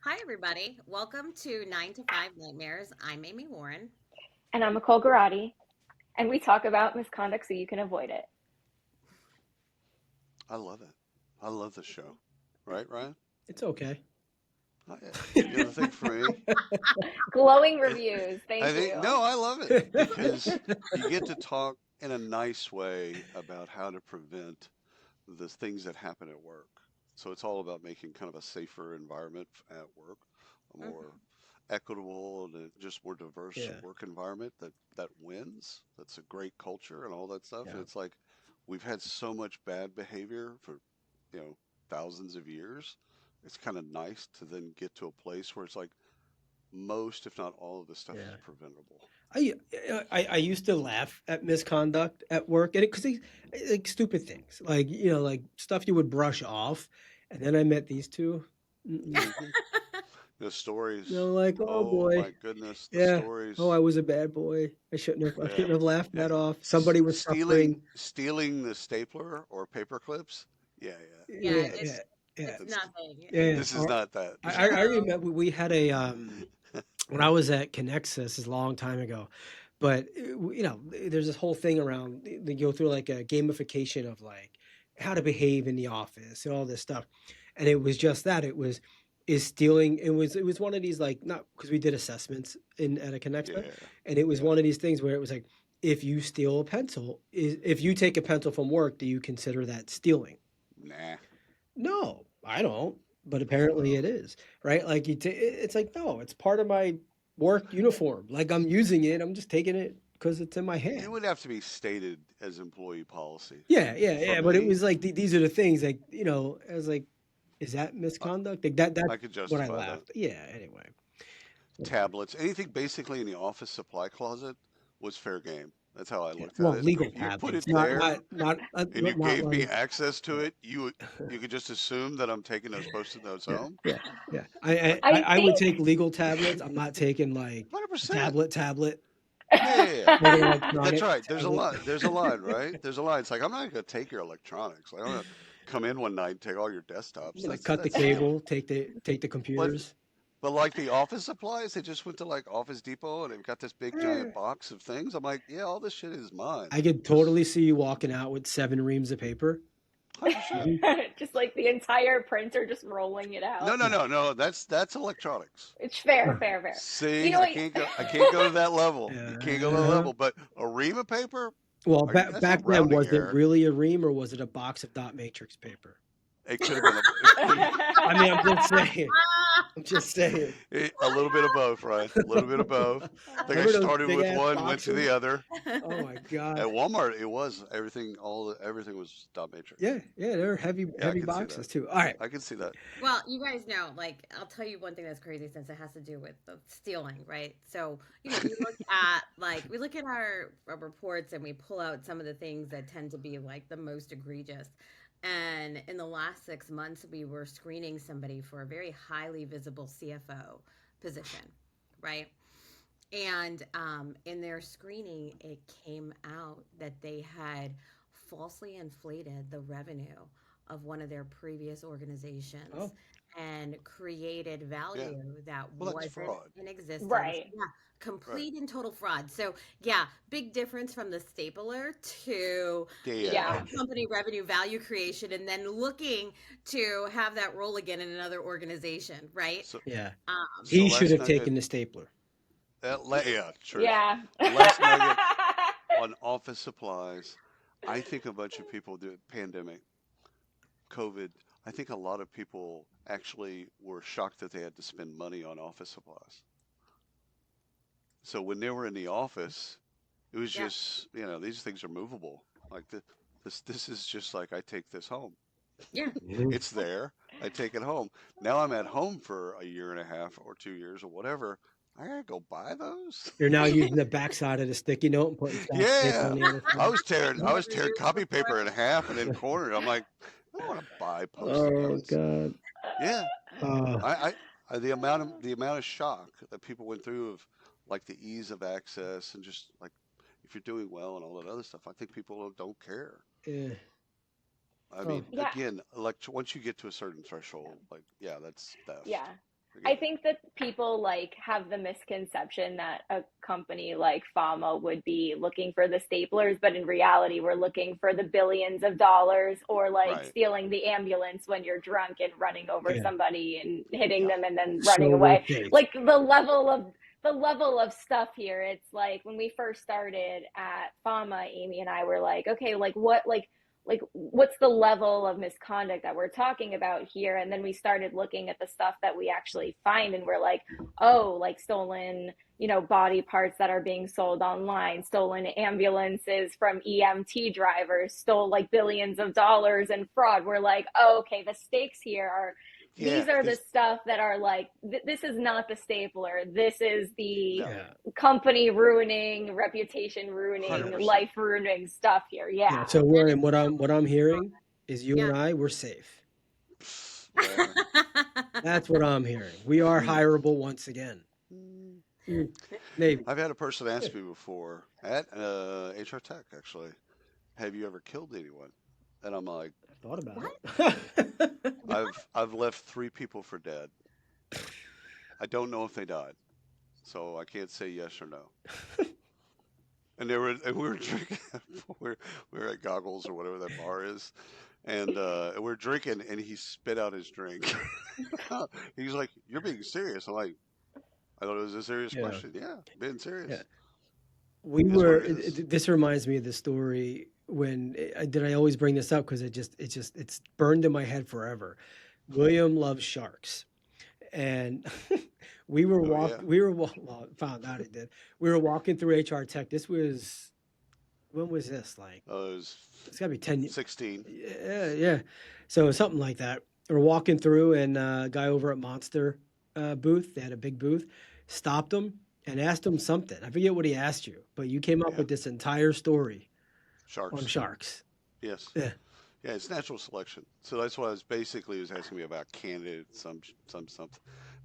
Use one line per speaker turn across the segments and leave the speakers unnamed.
Hi, everybody. Welcome to 9 to 5 Nightmares. I'm Amy Warren.
And I'm Micole Garatti, and we talk about misconduct so you can avoid it.
I love it. I love the show. Right, Ryan?
It's okay.
The thing for me,
Glowing
it,
reviews.
I
Thank
think,
you.
no, I love it because you get to talk in a nice way about how to prevent the things that happen at work. So it's all about making kind of a safer environment at work, a more
Mhm.
equitable and just more diverse
Yeah,
work environment that wins. That's a great culture and all that stuff. And
yeah.
it's like we've had so much bad behavior for, you know, thousands of years. It's kind of nice to then get to a place where it's like most, if not all of this stuff is
Yeah.
preventable.
I, I used to laugh at misconduct at work, and because like stupid things, like like stuff you would brush off, and then I met these two. Mm-mm.
hmm The stories.
Like, oh
Oh
boy,
my goodness, the
yeah. Oh,
stories.
I was a bad boy. I
Yeah.
shouldn't have laughed
Yeah.
that off. Somebody was
Stealing
suffering.
stealing the stapler or paper clips. Yeah, yeah.
Yeah,
Yeah, yeah, yeah,
it's
That's
nothing.
yeah. Yeah.
this is not that.
I remember we had a when I was at Connexus, this is a long time ago, but there's this whole thing around they go through like a gamification of like how to behave in the office and all this stuff, and it was just that it was is stealing. It was one of these like not because we did assessments in at a Connexa,
Yeah.
and it was
Yeah.
one of these things where it was like if you steal a pencil, if you take a pencil from work, do you consider that stealing?
Nah.
No, I don't. But
Oh
apparently
well.
it is, right? Like it's like no, it's part of my work uniform. Like I'm using it. I'm just taking it because it's in my
It
hand.
would have to be stated as employee policy.
Yeah, yeah,
For
yeah. But it
me,
was like these are the things like I was like, is that
I,
misconduct? Like that's
I could
what I
justify that.
laughed. Yeah. Anyway.
Tablets, anything basically in the office supply closet was fair game. That's how I
Yeah.
looked at
Well,
it.
legal
You put
tablets,
it
not
there
not not
and you
not
gave me
like
access to
yeah.
it, you could just assume that I'm taking those post-it notes
Yeah,
home.
yeah, yeah. I,
Like
I
I
I would
think
take legal tablets. I'm not taking like a
100%.
tablet,
Yeah, yeah, yeah.
like an
That's
electronic
right. There's a
tablet.
line. There's a line, right? There's a line. It's like I'm not gonna take your electronics. Like I'm gonna come in one night and take all your desktops.
Like
That's
cut the
that's stealing.
cable, take the
But
computers.
like the office supplies, they just went to like Office Depot and they've got this big giant
Eh,
box of things. I'm like, yeah, all this shit is mine.
I could
Just
totally see you walking out with 7 reams of paper.
100%.
Hmm.
just like the entire printer just rolling it
No,
out.
no,
Yeah,
no, no. That's electronics.
It's fair,
uh,
fair, fair. You
See,
know
I
what?
can't go. I can't go to that level. You can't go to that
uh-huh.
level. But a ream of paper,
Well,
that's a
back then,
rounding
was it
error.
really a ream or was it a box of dot matrix paper?
It could have been a. It could.
I mean, I'm just saying. I'm just saying.
A little bit of both, right? A little bit of both. I think I
Remember those
started
big
with
ass
one, went to the
boxes?
other.
Oh my
At
god.
Walmart, it was everything. Everything was dot matrix.
Yeah, yeah, they're heavy,
Yeah, I
heavy
can see that.
boxes too. All right.
I can see that.
Well, you guys know, like, I'll tell you one thing that's crazy since it has to do with the stealing, right? So, we look at our reports and we pull out some of the things that tend to be like the most egregious. And in the last 6 months, we were screening somebody for a very highly visible CFO position, right? And in their screening, it came out that they had falsely inflated the revenue of one of their previous organizations
Oh,
and created
Yeah.
value that
Well, that's
wasn't
fraud.
in existence.
Right.
Yeah,
Right.
complete and total fraud. So, yeah, big difference from the stapler to
Yeah.
Yeah.
intercompany revenue value creation and then looking to have that roll again in another organization, right?
So,
yeah.
so
He should
last
have
nugget.
taken the stapler.
Yeah, truth.
Yeah.
Last nugget on office supplies. I think a bunch of people do pandemic, COVID. I think a lot of people actually were shocked that they had to spend money on office supplies. So when they were in the office, it was
Yeah.
just, these things are movable. Like this is just like I take this home.
Yeah.
Mhm.
It's there. I take it home. Now I'm at home for a year and a half or 2 years or whatever. I gotta go buy those.
You're now using the backside of the sticky note and putting scotch tape on
Yeah,
the other
I
side.
was tearing I
Mhm.
was
Never
tearing
used
copy
before.
paper in half and then cornered. I'm like, I don't want to buy post-it
Oh
notes.
God.
Yeah,
Uh,
the amount of shock that people went through of like the ease of access and just like if you're doing well and all that other stuff, I think people don't care.
yeah.
I
Oh,
mean,
Yeah.
again, like once you get to a certain threshold, like yeah, that's theft.
Yeah. I think that people like have the misconception that a company like Fama would be looking for the staplers, but in reality, we're looking for the billions of dollars, or like
Right.
stealing the ambulance when you're drunk and running over
Yeah.
somebody and hitting
Yeah.
them and then
So
running
we're
away.
safe.
Like the level of stuff here, it's like when we first started at Fama, Amy and I were like, okay, like what's the level of misconduct that we're talking about here? And then we started looking at the stuff that we actually find, and we're like, oh, like stolen, body parts that are being sold online, stolen ambulances from EMT drivers, stole like billions of dollars in fraud. We're like, oh, okay, the stakes here are,
Yeah.
these are the
Because
stuff that are like, this is not the stapler. This is the
no,
Yeah.
company ruining, reputation ruining,
100%.
life ruining stuff here.
Yeah.
Yeah.
So
And
William, what I'm hearing is you
yeah.
and I, we're safe.
Whatever.
That's what I'm hearing. We are hireable once again.
Mm.
Mm, maybe.
I've had a person ask me before at HR Tech, actually, have you ever killed anyone? And I'm like,
I thought about
What?
it.
I've left 3 people for dead. I don't know if they died, so I can't say yes or no. And we were drinking. we're, we were at Goggles or whatever that bar is, and we're drinking, and he spit out his drink. He's like, "You're being serious?" I'm like, "I thought it was a serious
Yeah.
question." Yeah, being serious.
Yeah. We
It is what
were.
it is.
This reminds me of the story when did I always bring this up because it's burned in my head forever. William loves sharks, and
Oh yeah.
well, found out he did. We were walking through HR Tech. This was when was this? Like
It was
it's gotta be 10.
16.
Yeah, yeah. So something like that. We're walking through, and a guy over at Monster booth, they had a big booth, stopped him and asked him something. I forget what he asked you, but you came up
Yeah,
with this entire story on
sharks.
sharks.
Yes.
Yeah,
Yeah, it's natural selection. So that's what I was basically he was asking me about candidates, something,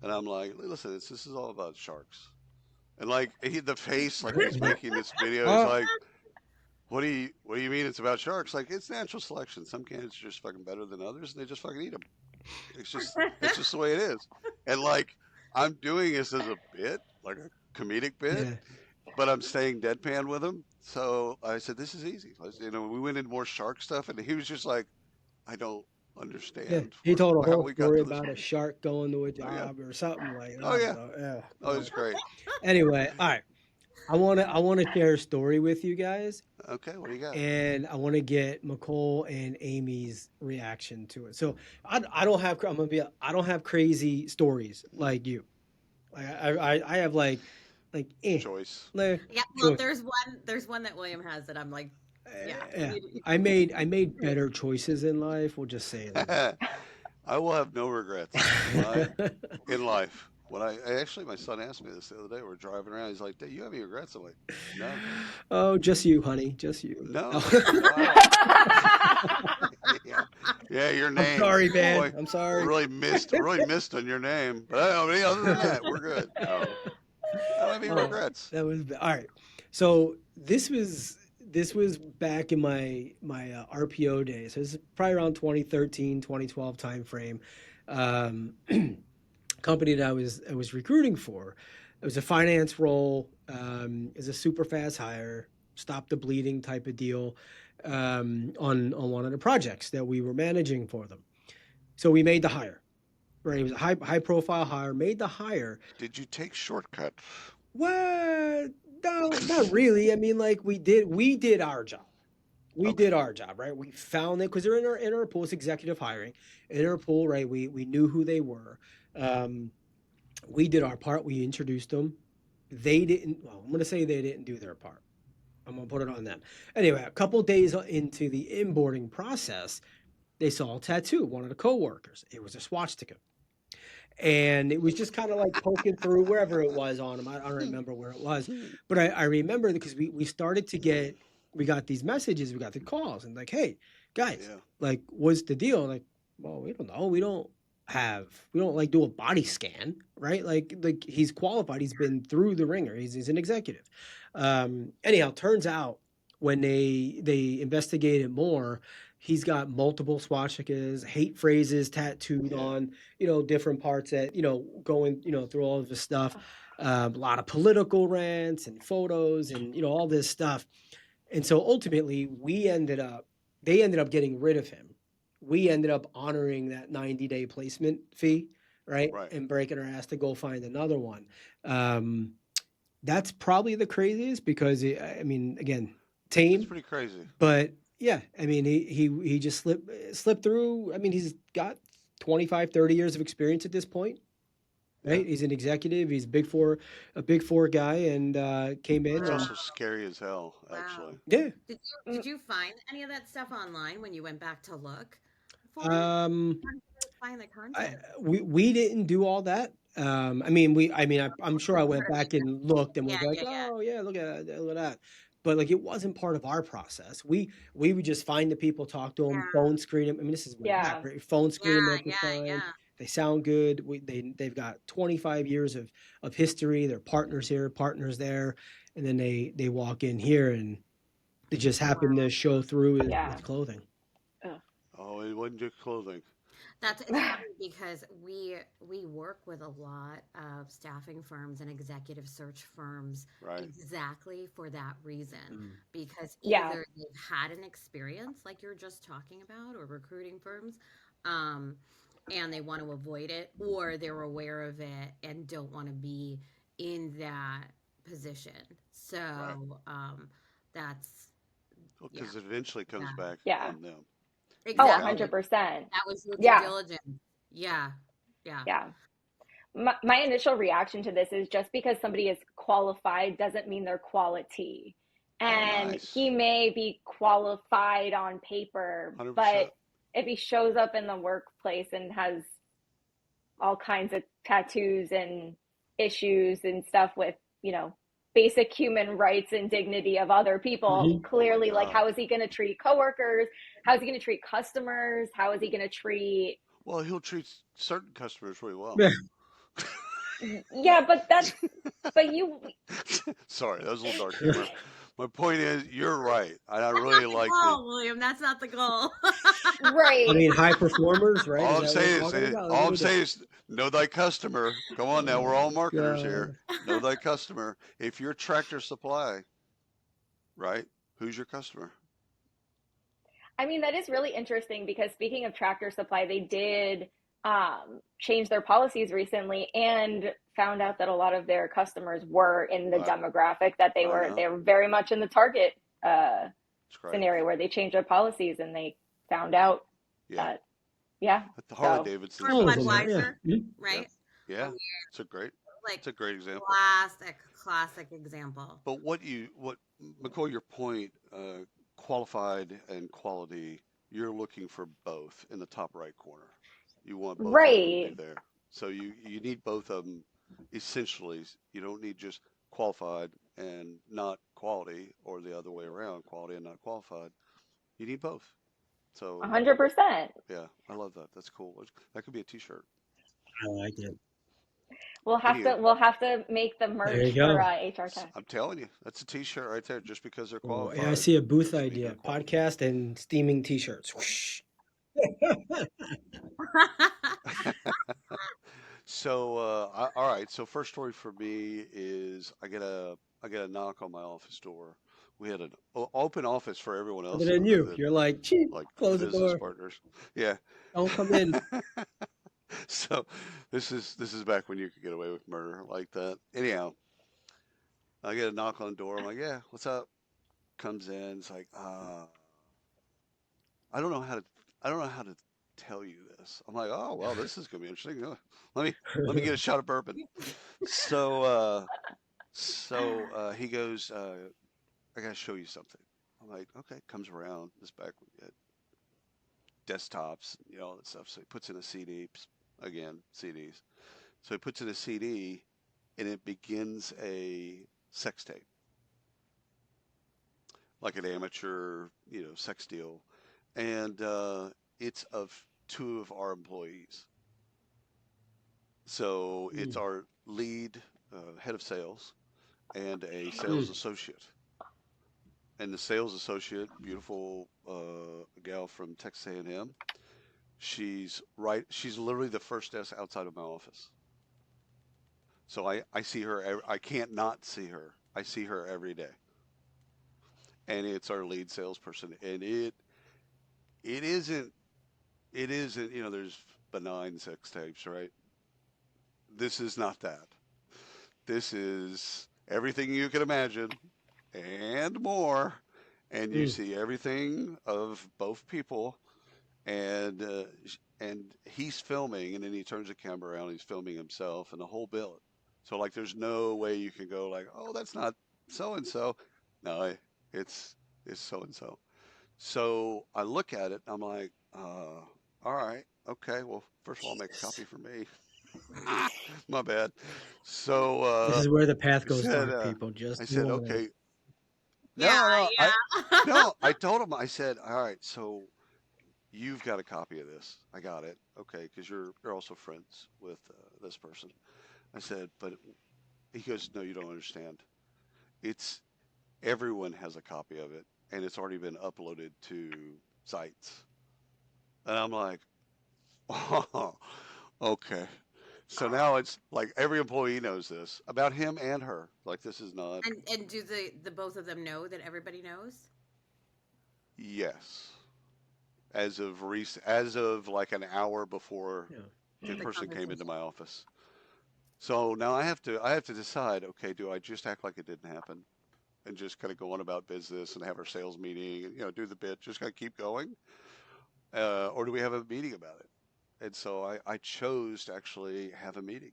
and I'm like, listen, this is all about sharks. And like the face, like when he's making this video, he's
oh,
like, what do you mean it's about sharks? Like it's natural selection. Some candidates are just fucking better than others, and they just fucking eat them. It's just the way it is. And like I'm doing this as a bit, like a comedic bit,
yeah,
but I'm staying deadpan with him. So I said, this is easy. We went into more shark stuff, and he was just like, I don't
yeah.
understand
He told a
how
whole
we got
story
to this
about a
point.
shark going to a
Oh yeah,
job or something like.
oh yeah,
Yeah.
oh it's great.
Anyway, all right. I wanna share a story with you guys,
Okay, what do you got?
and I want to get Micole and Amy's reaction to it. So I don't have I'm gonna be I don't have crazy stories like you. I have like
Choice.
like
Yeah, well,
choice.
there's one that William has that I'm like, yeah,
Yeah,
you
I made better choices in life. We'll just say that.
I will have no regrets in life. I actually, my son asked me this the other day. We're driving around. He's like, "Dad, you have any regrets?" I'm like, "No,
Oh, just you, honey, just you.
no, no, I don't." Yeah, yeah, your
I'm
name,
sorry, man.
boy.
I'm sorry.
Really missed on your name. But I mean, other than that, we're good. No, I don't have any
Oh,
regrets.
that was all right. So this was back in my RPO days. So this is probably around 2013, 2012 timeframe. Um, company that I was recruiting for. It was a finance role. It was a super fast hire, stop the bleeding type of deal on one of the projects that we were managing for them. So we made the hire. Right, it was a high profile hire. Made the hire.
Did you take shortcuts?
What? No, not really. I mean, like we did our job. We
Okay.
did our job, right? We found it because they're in our pool. It's executive hiring. In our pool, right? We knew who they were. Um, we did our part. We introduced them. They didn't. Well, I'm gonna say they didn't do their part. I'm gonna put it on them. Anyway, a couple days into the onboarding process, they saw a tattoo. One of the coworkers. It was a swastika, and it was just kind of like poking through wherever it was on them. I don't remember where it was, but I remember because we started to get we got these messages, we got the calls, and like, hey guys,
Yeah.
like, what's the deal? Like, well, we don't know. We don't like do a body scan, right? Like he's qualified. He's been through the ringer. He's an executive. Anyhow, turns out when they investigated more, He's got multiple swastikas, hate phrases tattooed
Yeah.
on, different parts that, going, through all of his stuff. A lot of political rants and photos and, all this stuff. And so ultimately, they ended up getting rid of him. We ended up honoring that 90-day placement fee, right?
Right.
And breaking our ass to go find another one. Um, that's probably the craziest because, I mean, again,
That's
tame,
pretty crazy.
but yeah, I mean, he just slipped through. I mean, he's got 25, 30 years of experience at this point,
Yeah.
right? He's an executive. He's a big four guy, and came in
It's
and
Wow.
also scary as hell,
Wow.
actually.
yeah.
Did you find any of that stuff online when you went back to look for it?
Um,
How did you find the
I
content?
we didn't do all that. I'm sure I went
Part of
back and looked and
Yeah,
was like,
yeah, yeah.
oh yeah, look at that. But like it wasn't part of our process. We would just find the people, talk to them,
Yeah,
phone screen them. I mean, this is way back,
Yeah.
right? Phone screen them
yeah,
every
yeah,
time.
yeah.
They sound good. They've got 25 years of history. They're partners here, partners there, and then they walk in here and they just happen
Wow.
to show through
Yeah.
with clothing.
Ugh.
Oh, it wasn't just clothing.
It's funny because we work with a lot of staffing firms and executive search firms
Right.
exactly for that reason,
Mm.
because
Yeah.
either they've had an experience like you're just talking about, or recruiting firms, um, and they want to avoid it, or they're aware of it and don't want to be in that position.
Right.
So that's
Well,
yeah,
because it eventually comes
yeah,
back
Yeah.
on them.
Oh,
Regardless.
exactly.
100%.
That was your due
Yeah.
diligence. Yeah, yeah.
Yeah. My initial reaction to this is just because somebody is qualified doesn't mean they're quality.
Oh,
And
nice.
he may be qualified on paper, but
100%.
if he shows up in the workplace and has all kinds of tattoos and issues and stuff with, basic human rights and dignity of other people,
Mhm.
Oh my
clearly, like,
God.
how is he going to treat coworkers? How is he going to treat customers? How is he going to treat,
Well, he'll treat certain customers really well.
Yeah.
yeah, but you,
Sorry, that was a little dark humor. My point is, you're right. And I
That's
really
not the
like the.
goal, William. That's not the goal.
I
right.
mean, high performers, right? Is
All I'm
that what we're
saying
talking
is,
about? Like,
all
what
I'm
are they?
saying is, know thy customer. Come on now, we're all
Oh
marketers here.
God.
Know thy customer. If you're Tractor Supply, right? Who's your customer?
I mean, that is really interesting because speaking of Tractor Supply, they did change their policies recently and found out that a lot of their customers were in the
Right.
demographic that
I
they
know.
were very much in the target uh,
It's great.
scenario where they changed their policies and they found out
Yeah.
that, yeah.
At the Harley
So,
Davidson's
Or
I
do
was
the
in there.
same
Yeah.
thing.
Budweiser,
Mhm.
Yep.
right?
Yeah.
Oh,
It's a great.
like
It's a great example.
classic example.
But what McCoy, your point, qualified and quality, you're looking for both in the top right corner. You want both of them to be
right.
there. So you need both of them essentially. You don't need just qualified and not quality, or the other way around, quality and not qualified. You need both. So
100%.
yeah, I love that. That's cool. That could be a T-shirt.
I like it.
Anywho,
We'll have to make the
There you
merch for
go.
HR Tech.
I'm telling you, that's a T-shirt right there. Just because they're
Oh, yeah, I
qualified
see a booth
doesn't mean they're
idea:
quality.
podcast and steaming T-shirts. Whoosh.
So, all right. So, first story for me is I get a knock on my office door. We had an open office for everyone
Other
else
than
other
you,
than
you're like, "Cheap,
like
close the
business
door,
partners. Yeah.
don't come in."
So this is back when you could get away with murder like that. Anyhow, I get a knock on the door. I'm like, yeah, what's up? Comes in. It's like, I don't know how to I don't know how to tell you this. I'm like, oh well, this is gonna be interesting. Let me let me get a shot of bourbon. So he goes, I gotta show you something. I'm like, okay. Comes around. This back when we had desktops, all that stuff. So he puts in a CD. Again, CDs. So he puts in a CD, and it begins a sex tape, like an amateur, sex deal, and it's of two of our employees. So it's
Mm,
our lead head of sales and a sales
mm.
associate. and the sales associate, beautiful gal from Texas A&M. She's literally the first desk outside of my office. So I see her. I can't not see her. I see her every day, and it's our lead salesperson. And it isn't there's benign sex tapes, right? This is not that. This is everything you can imagine and more. And you
Mm.
see everything of both people, and he's filming, and then he turns the camera around, he's filming himself and the whole bit. So like, there's no way you can go like, oh, that's not so and so. No, it's so and so. So I look at it, and I'm like, all right, okay. Well, first of all, I'll make a copy for me. My bad. So
This is where the path
I
goes
said,
dark, people.
I
Just
said,
warning.
okay,
Yeah,
no,
yeah.
no. I told him, I said, all right, so you've got a copy of this. I got it. Okay, because you're also friends with this person. I said, but he goes, no, you don't understand. It's everyone has a copy of it, and it's already been uploaded to sites. And I'm like, oh, okay. So now it's like every employee knows this about him and her. Like, this is not,
And do the both of them know that everybody knows?
yes. As of like an hour before
Yeah.
the
The
person came into
conversation.
my office. So now I have to decide, okay, do I just act like it didn't happen and just kind of go on about business and have our sales meeting and, do the bit, just kind of keep going? Or do we have a meeting about it? And so I chose to actually have a meeting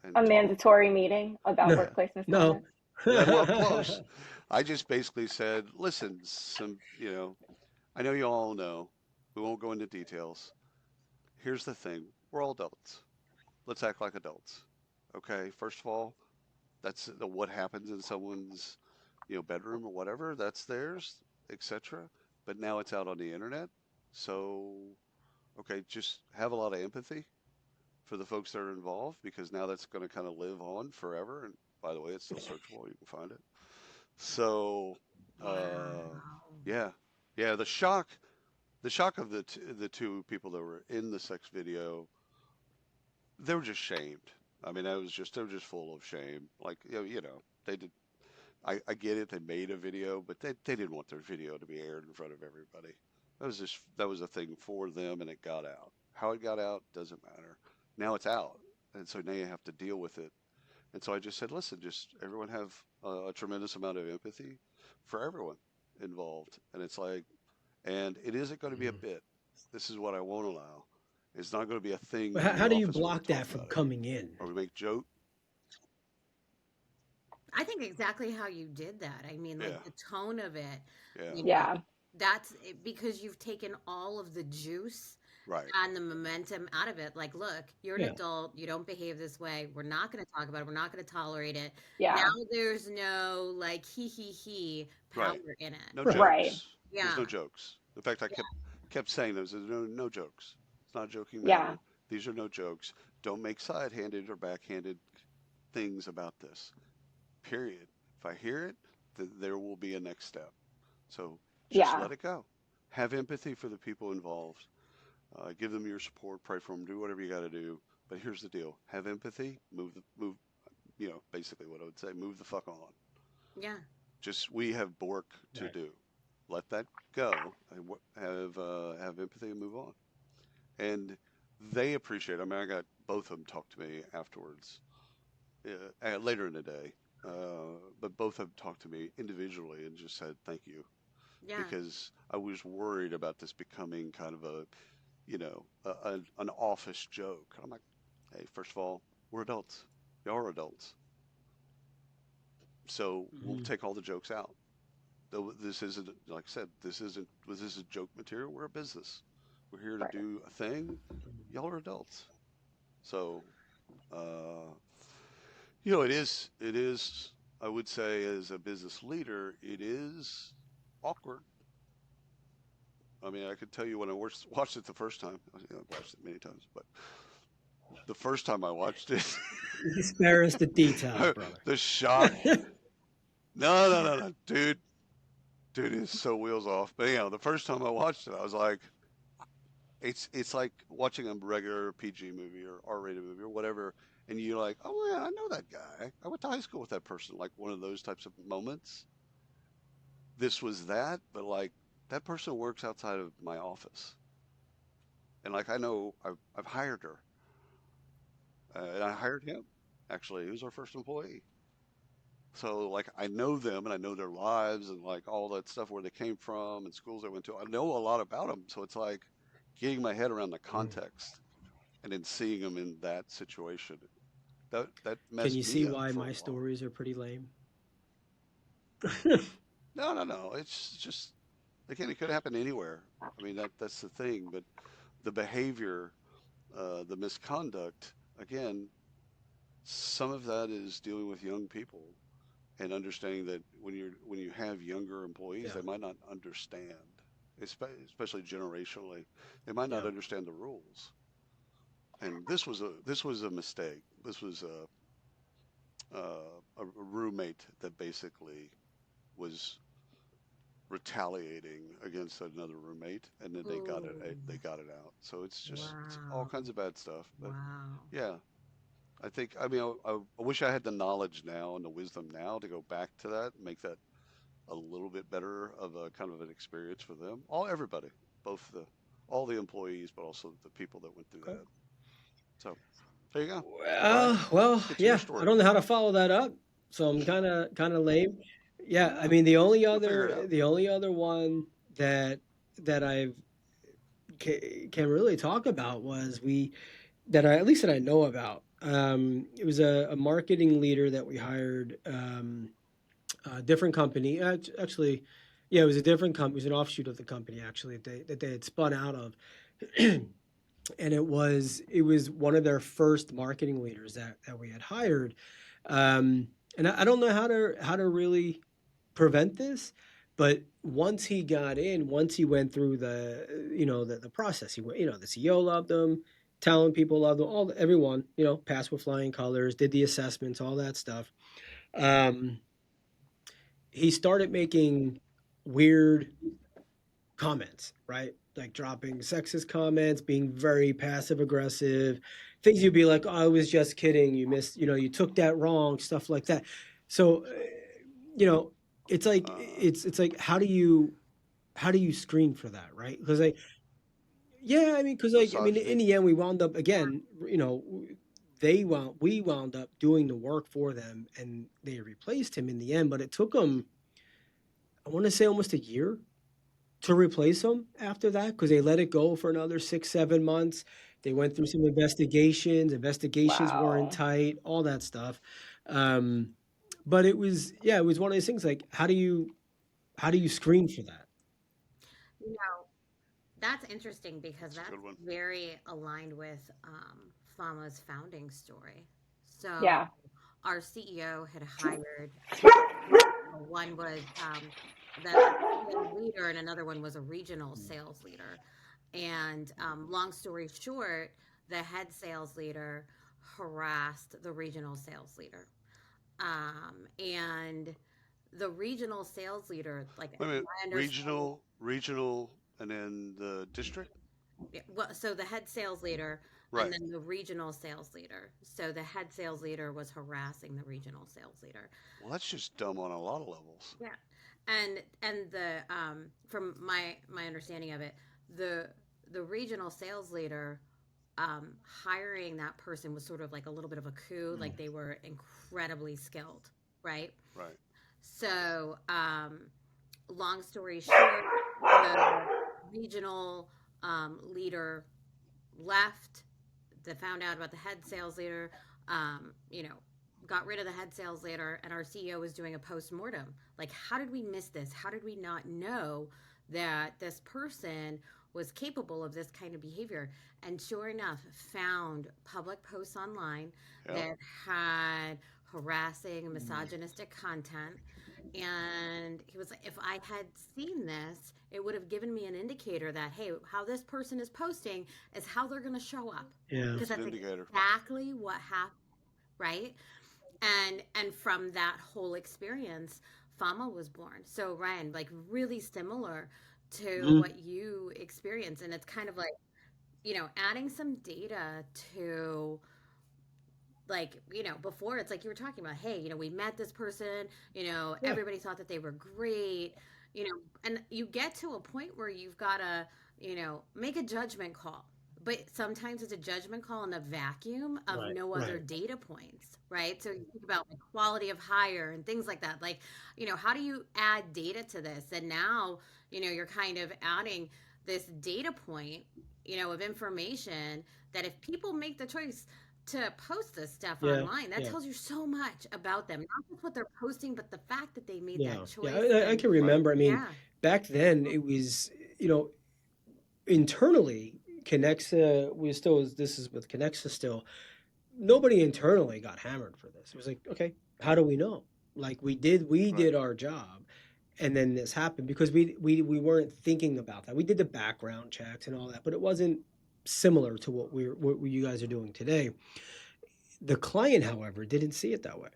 A
and talk.
mandatory meeting about
Yeah.
workplace
No.
misconduct.
Yeah, well, close. I just basically said, listen, I know you all know, we won't go into details. Here's the thing, we're all adults. Let's act like adults. Okay, first of all, that's what happens in someone's, bedroom or whatever, that's theirs, etc. But now it's out on the internet. So, okay, just have a lot of empathy for the folks that are involved, because now that's going to kind of live on forever. And by the way, it's still searchable. You can find it. So, uh,
Wow.
yeah, yeah. The shock of the two people that were in the sex video, they were just shamed. I mean, they were just full of shame. Like, they did. I get it. They made a video, but they didn't want their video to be aired in front of everybody. That was a thing for them, and it got out. How it got out doesn't matter. Now it's out, and so now you have to deal with it. And so I just said, listen, just everyone have a tremendous amount of empathy for everyone involved. And it's like, and it isn't going to be a
Mm.
bit. This is what I won't allow. It's not going to be a thing
But
in the
how do you
office where we
block
talk
that from
about it
coming in?
or we make joke.
I think exactly how you did that. I mean,
Yeah,
like the tone of it,
yeah,
you know,
Yeah.
that's because you've taken all of the juice
right.
and the momentum out of it. Like, look, you're an
Yeah.
adult. You don't behave this way. We're not going to talk about it. We're not going to tolerate it. Now
Yeah.
there's no like he power
Right.
in it.
No
Right.
Right.
jokes. There's
Yeah.
no jokes. In fact, I kept saying those. There's no jokes. It's not a joking
Yeah.
matter. These are no jokes. Don't make side-handed or backhanded things about this. Period. If I hear it, there will be a next step. So just
Yeah.
let it go. Have empathy for the people involved. Give them your support. Pray for them. Do whatever you got to do. But here's the deal: have empathy. Move. Basically what I would say. Move the fuck on.
Yeah.
Just we have work to
Right.
do. Let that go and have empathy and move on. And they appreciate it. I mean, I got both of them talk to me afterwards, later in the day. But both of them talked to me individually and just said thank you,
Yeah.
because I was worried about this becoming kind of an office joke. I'm like, hey, first of all, we're adults. Y'all are adults. So we'll
Mhm.
take all the jokes out. Though this isn't, like I said, this is joke material. We're a business. We're here to
Right.
do a thing. Y'all are adults. So, uh, it is, I would say, as a business leader, it is awkward. I mean, I could tell you when I watched it the first time. I've watched it many times, but the first time I watched it,
You spare us the details, brother.
the shock. No, no, no, no, dude. Dude, it's so wheels off. But the first time I watched it, I was like, it's like watching a regular PG movie or R-rated movie or whatever, and you're like, oh yeah, I know that guy. I went to high school with that person. Like one of those types of moments. This was that, but like that person works outside of my office, and like I know I've hired her, and I hired him. Actually, he was our first employee. So like I know them and I know their lives and like all that stuff where they came from and schools they went to. I know a lot about them. So it's like getting my head around the
Mm.
context and then seeing them in that situation. That
Can you
messed
see
me up
why
for a
my
while.
stories are pretty lame?
No, no, no. It's just again, it could happen anywhere. I mean that's the thing. But the behavior, the misconduct, again, some of that is dealing with young people and understanding that when you have younger employees,
Yeah,
they might not understand, especially generationally, they might not
yeah.
understand the rules. And this was a mistake. This was a roommate that basically was retaliating against another roommate, and then
Ooh,
they got it out. So it's all
wow,
kinds of bad stuff. But
wow.
yeah, I mean I wish I had the knowledge now and the wisdom now to go back to that, and make that a little bit better of a kind of an experience for them. Everybody, both all the employees, but also the people that went through
Okay.
that. So there you go. Ryan,
Well,
let's get to your
yeah. I
story.
don't know how to follow that up, so I'm kind of lame. Yeah, I
Yeah,
mean
you'll figure it out.
the only other one that I've can really talk about was we that I at least that I know about. It was a marketing leader that we hired. A different company. Actually, yeah, it was a different company. It was an offshoot of the company actually that they had spun out of, and it was one of their first marketing leaders that we had hired. And I don't know how to really prevent this, but once he went through the process, the CEO loved him, talent people loved him, everyone passed with flying colors, did the assessments, all that stuff. Um, he started making weird comments, right? Like dropping sexist comments, being very passive aggressive, things you'd be like, "Oh, I was just kidding. You missed, you took that wrong," stuff like that. So, you know,
Uh,
it's like how do you screen for that, right? Because yeah, I mean, in
Misogyny.
the end, we wound up again, we wound up doing the work for them, and they replaced him in the end. But it took them, I want to say, almost a year to replace him after that because they let it go for another 6, 7 months. They went through some investigations. Investigations weren't
Wow.
tight, all that stuff. Um, but it was one of those things like how do you screen for that?
You know, that's interesting because
It's a good
that's
one.
very aligned with Fama's founding story. So
Yeah.
our CEO had hired one was the sales leader, and another one was a regional sales leader. And long story short, the head sales leader harassed the regional sales leader. And the regional sales leader, like
Wait a minute.
my understanding,
Regional, and then the district.
yeah, well, so the head sales leader and
Right.
then the regional sales leader. So the head sales leader was harassing the regional sales leader.
Well, that's just dumb on a lot of levels.
Yeah. And the from my understanding of it, the the regional sales leader hiring that person was sort of like a little bit of a coup, like they were incredibly skilled, right?
Right.
So, long story short, the regional leader left. They found out about the head sales leader. Um, you know, got rid of the head sales leader, and our CEO was doing a post mortem. Like, how did we miss this? How did we not know that this person was capable of this kind of behavior? And sure enough, found public posts online
Yep.
that had harassing, misogynistic content. And he was like, if I had seen this, it would have given me an indicator that, hey, how this person is posting is how they're going to show up.
Yeah.
Because
It's an
that's
indicator.
exactly what happened, right? And from that whole experience, Fama was born. So Ryan, like really similar to
Mhm.
what you experience, and it's kind of like, adding some data to, like, before, it's like you were talking about, hey, we met this person,
Yeah.
everybody thought that they were great, and you get to a point where you've got to, make a judgment call. But sometimes it's a judgment call in a vacuum of
Right.
no other
Right.
data points, right? So you think about like quality of hire and things like that. Like, how do you add data to this? And now, you're kind of adding this data point, of information that if people make the choice to post this stuff
Yeah.
online, that
Yeah.
tells you so much about them. Not just what they're posting, but the fact that they made that
Yeah. Yeah.
choice.
I
And
can
Right.
remember. I mean,
yeah,
back then it was, you know, internally, Connexa was still, this is with Connexa still, nobody internally got hammered for this. It was like, okay, how do we know? Like we
Right.
did our job, and then this happened because we weren't thinking about that. We did the background checks and all that, but it wasn't similar to what you guys are doing today. The client, however, didn't see it that way.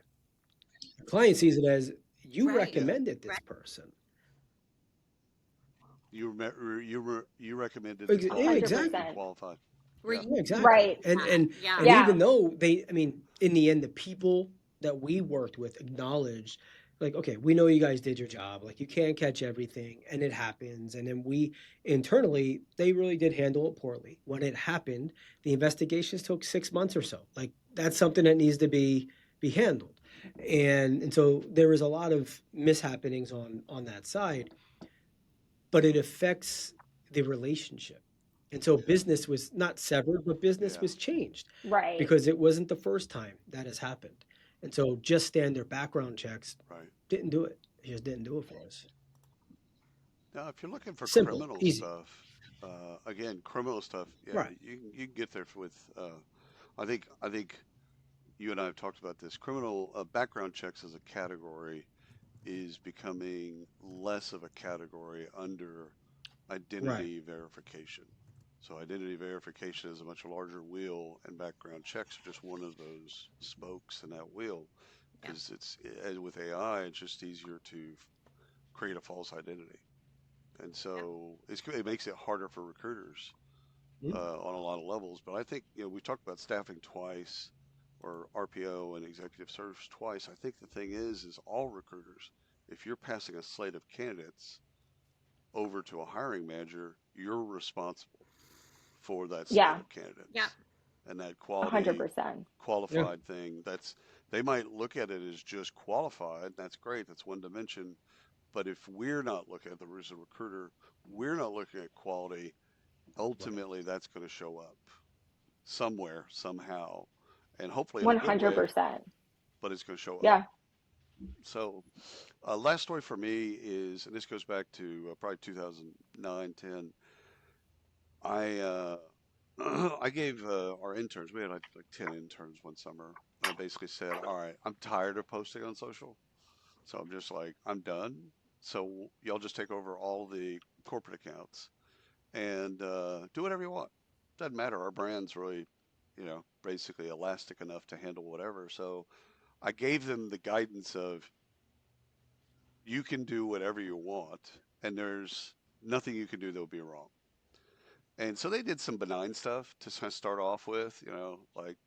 The client sees it as you
right,
Yeah.
recommended this
right,
person.
You recommended this
Yeah,
person. You think
exactly.
you're
100%.
qualified.
where
Yeah.
you
Yeah,
know
exactly.
Right.
that.
And
Yeah,
even
Yeah.
though they, I mean, in the end, the people that we worked with acknowledged, like, okay, we know you guys did your job. Like, you can't catch everything, and it happens. And then we internally, they really did handle it poorly. When it happened, the investigations took 6 months or so. Like, that's something that needs to be handled. And so there was a lot of mishappenings on that side, but it affects the relationship. And so
Yeah.
business was not severed, but business
Yeah.
was changed
Right.
because it wasn't the first time that has happened. And so just standard background checks
Right.
didn't do it. It just didn't do it for us.
Now, if you're looking for
Simple,
criminal
easy.
stuff, again, criminal stuff, yeah,
Right.
you can get there with. I think you and I have talked about this. Criminal background checks as a category is becoming less of a category under
Right.
identity verification. So identity verification is a much larger wheel, and background checks are just one of those spokes in that wheel.
yeah,
Because with AI, it's just easier to create a false identity, and
yeah,
so it makes it harder for recruiters
Mhm.
on a lot of levels. But I think we talked about staffing twice, or RPO and executive search twice. I think the thing is all recruiters, if you're passing a slate of candidates over to a hiring manager, you're responsible for that slate
Yeah.
of
yeah,
candidates and that
100%.
Yeah.
qualified thing. They might look at it as just qualified. That's great. That's one dimension. But if we're not looking at the as a recruiter, we're not looking at quality.
Right.
Ultimately, that's going to show up somewhere, somehow, and hopefully in a good way.
100%.
But it's going to show up.
Yeah.
So, last story for me is, and this goes back to probably 2009, 10. I I gave our interns. We had like 10 interns one summer. I basically said, "All right, I'm tired of posting on social, so I'm just like I'm done. So y'all just take over all the corporate accounts and do whatever you want. Doesn't matter. Our brand's really, basically elastic enough to handle whatever." So I gave them the guidance of you can do whatever you want, and there's nothing you can do that will be wrong. And so they did some benign stuff to start off with, like,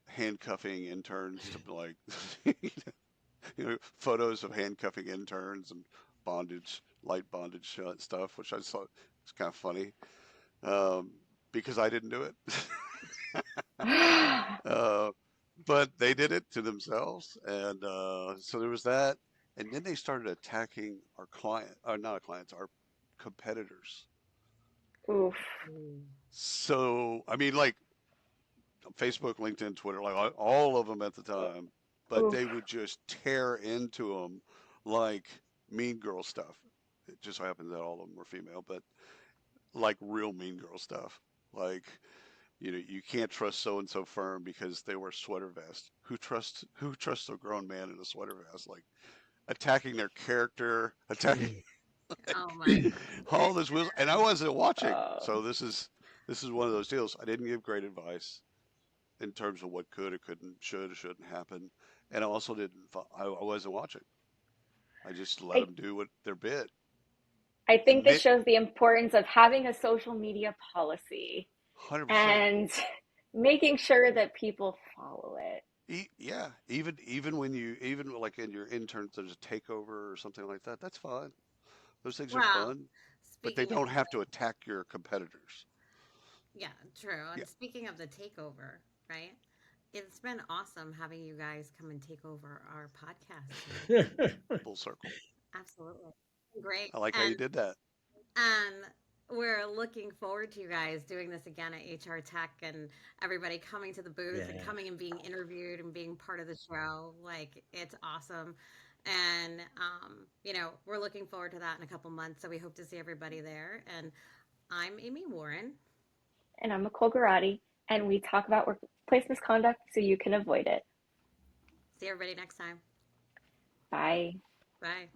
handcuffing interns to like, photos of handcuffing interns and light bondage stuff, which I thought was kind of funny um, because I didn't do it. uh, but they did it to themselves. And so there was that. And then they started attacking our client, or not our clients, our competitors.
Oof.
mm,
So, I mean, like Facebook, LinkedIn, Twitter, like all of them at the time, but
Oof.
they would just tear into them like Mean Girl stuff. It just so happens that all of them were female, but like real Mean Girl stuff. Like, you can't trust so and so firm because they wear sweater vests. Who trusts a grown man in a sweater vest? Like attacking their character, attacking
oh my
all this was, and I wasn't watching.
Uh,
So this is one of those deals. I didn't give great advice in terms of what could or couldn't, should or shouldn't happen. And I also didn't, I wasn't watching. I just let
I
them do what their bit.
I think
And
this
then,
shows the importance of having a social media policy
100%.
and making sure that people follow it.
Yeah, even when you even like in your interns, there's a takeover or something like that. That's fine. Those things are
Well,
fun, but they
speaking of
don't have to attack your competitors.
yeah, true.
Yeah,
And speaking of the takeover, right? It's been awesome having you guys come and take over our podcast here.
full circle.
Absolutely. Great.
I like how you did that.
And we're looking forward to you guys doing this again at HR Tech and everybody coming to the booth and
Yeah.
coming and being interviewed and being part of the show. Like, it's awesome. And, we're looking forward to that in a couple months. So we hope to see everybody there. And I'm Amy Warren.
And I'm Micole Garatti, and we talk about workplace misconduct so you can avoid it.
See everybody next time.
Bye.
Bye.